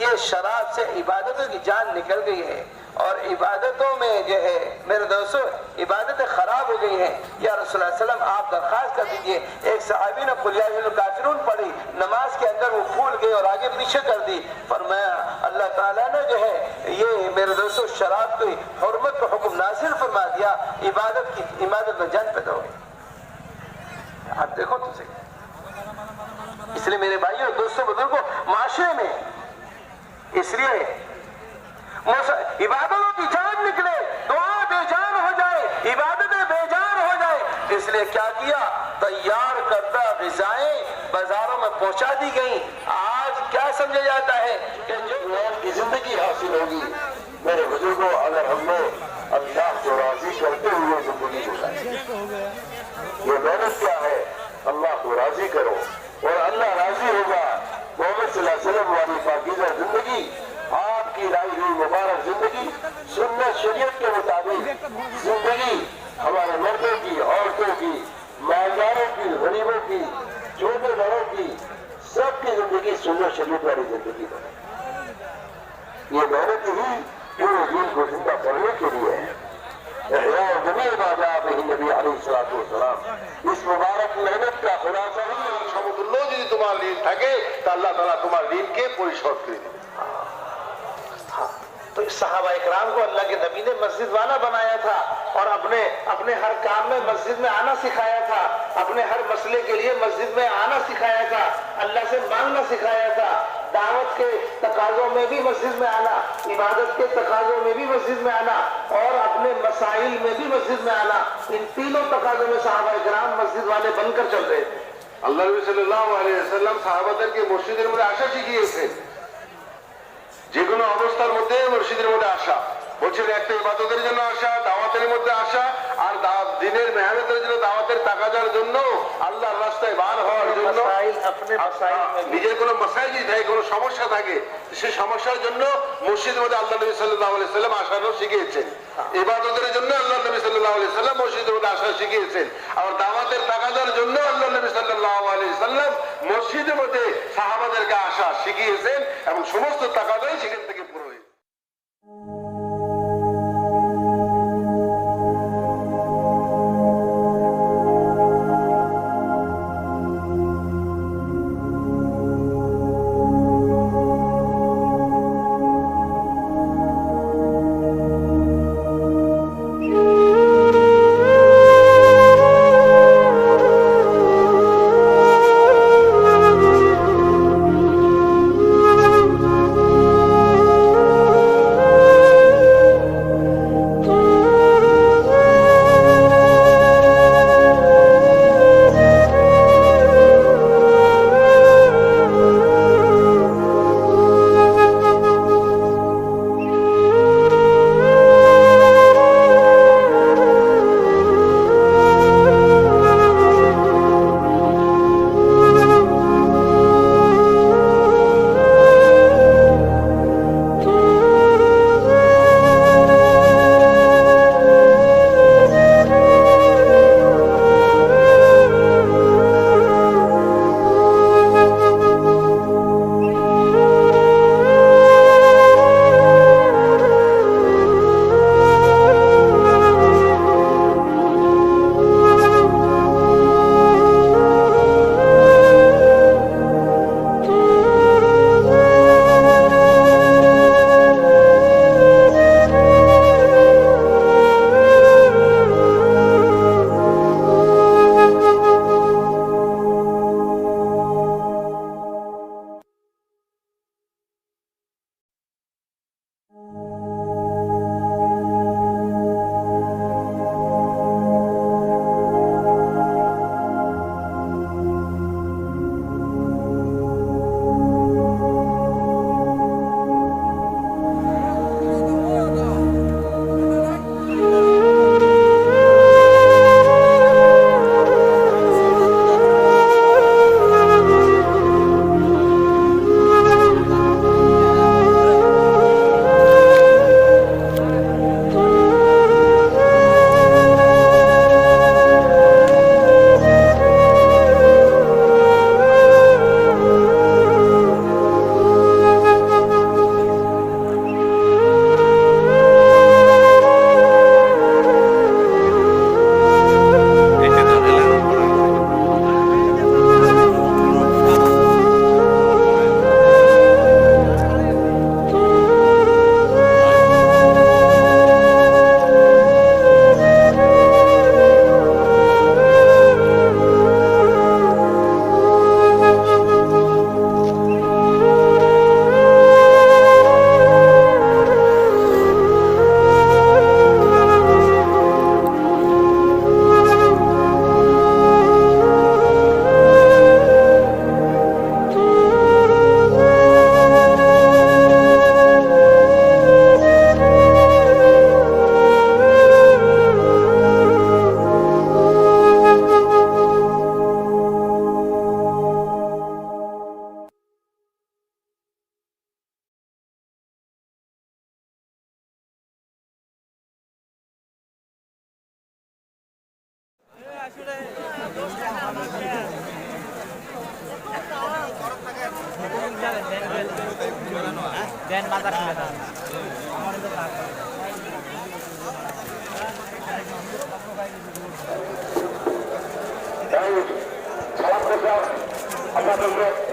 یہ شراب سے عبادتوں کی جان نکل گئی ہے اور عبادتوں میں جو ہے میرے دوستو عبادتیں خراب ہو گئی ہیں. یا رسول اللہ صلی اللہ علیہ وسلم آپ درخواست کر دیجئے. ایک صحابی نے قل یا ایھا الکافرون پڑھی, نماز کے اندر وہ بھول گئے اور آگے پیچھے کر دی. فرمایا اللہ تعالیٰ نے جو ہے یہ میرے دوستو شراب کی حرمت کو حکم نازل فرما دیا, عبادت میں جان پیدا ہو گئی. آپ دیکھو تو صحیح. اس لیے میرے بھائیوں دوستوں بزرگوں معاشرے میں اس لیے عبادتوں کی جان نکلے, دعا بے جان ہو جائے, عبادتیں بے جان ہو جائے, اس لیے کیا کیا تیار کردہ غذائیں بازاروں میں پہنچا دی گئیں. آج کیا سمجھا جاتا ہے کہ جو کی زندگی حاصل ہوگی میرے بزرگوں اگر ہم نے اللہ کو راضی کرتے ہوئے زندگی گزاری. یہ محنت کیا ہے, اللہ کو راضی کرو اور اللہ راضی ہوگا. محمد صلی اللہ علیہ وسلم والی پاکیزہ زندگی, آپ کی لائی ہوئی مبارک زندگی, سنت شریعت کے مطابق زندگی, ہمارے مردوں کی, عورتوں کی, مالداروں کی, غریبوں کی, چھوٹے بڑوں کی, سب کی زندگی سنت شریعت والی زندگی بنے. یہ محنت ہی پورے دین کو زندہ کرنے کے لیے ہے. احیاء جمیع عبادات نبی علیہ الصلوۃ والسلام اس مبارک محنت کا خلاصہ ہی সমতুল্য যদি তোমার ঋণ থাকে তা আল্লাহ তাআলা তোমার ঋণকে পরিশোধ করে দেবে. تو صحابہ اکرام کو اللہ کے نبی نے مسجد والا بنایا تھا اور اپنے ہر کام میں مسجد میں آنا سکھایا تھا, اپنے ہر مسئلے کے لیے مسجد میں آنا سکھایا تھا, اللہ سے مانگنا سکھایا تھا, دعوت کے تقاضوں میں بھی مسجد میں آنا, عبادت کے تقاضوں میں بھی مسجد میں آنا اور اپنے مسائل میں بھی مسجد میں آنا. ان تینوں تقاضوں میں صحابہ اکرام مسجد والے بن کر چل رہے تھے. আল্লাহ নবী সাল্লাল্লাহু আলাইহি ওয়াসাল্লাম সাহাবাদেরকে মসজিদের মধ্যে আসা শিখিয়েছেন. যে কোনো অবস্থার মধ্যে মসজিদের মধ্যে আসা, বলছেন একটা ইবাদতের জন্য আসা, দাওয়াতের মধ্যে আসা, আর দিনের মেহনতের জন্য, দাওয়াতের তাকাজার জন্য, আল্লাহর রাস্তায় বার হওয়ার জন্য, নিজের কোনো মাসাইল যদি থাকে, কোনো সমস্যা থাকে, সেই সমস্যার জন্য মসজিদের মধ্যে আল্লাহ নবী সাল্লাল্লাহু আলাইহি ওয়াসাল্লাম আসারও শিখিয়েছেন. ইবাদতের জন্য আল্লাহ নবী সাল্লাল্লাহু আলাইহি ওয়াসাল্লাম মসজিদের মধ্যে আসা শিখিয়েছেন. আর দাওয়াতের তাকাজার জন্য আল্লাহ নবী সাল্লাল্লাহু আলাইহি ওয়াসাল্লাম মসজিদের মধ্যে সাহাবাদেরকে আসা শিখিয়েছেন এবং সমস্ত তাকাজাই সেখান থেকে পুরো হয়েছে. দেন বাজার খুলে দেন সালাম করলাম আপনাদের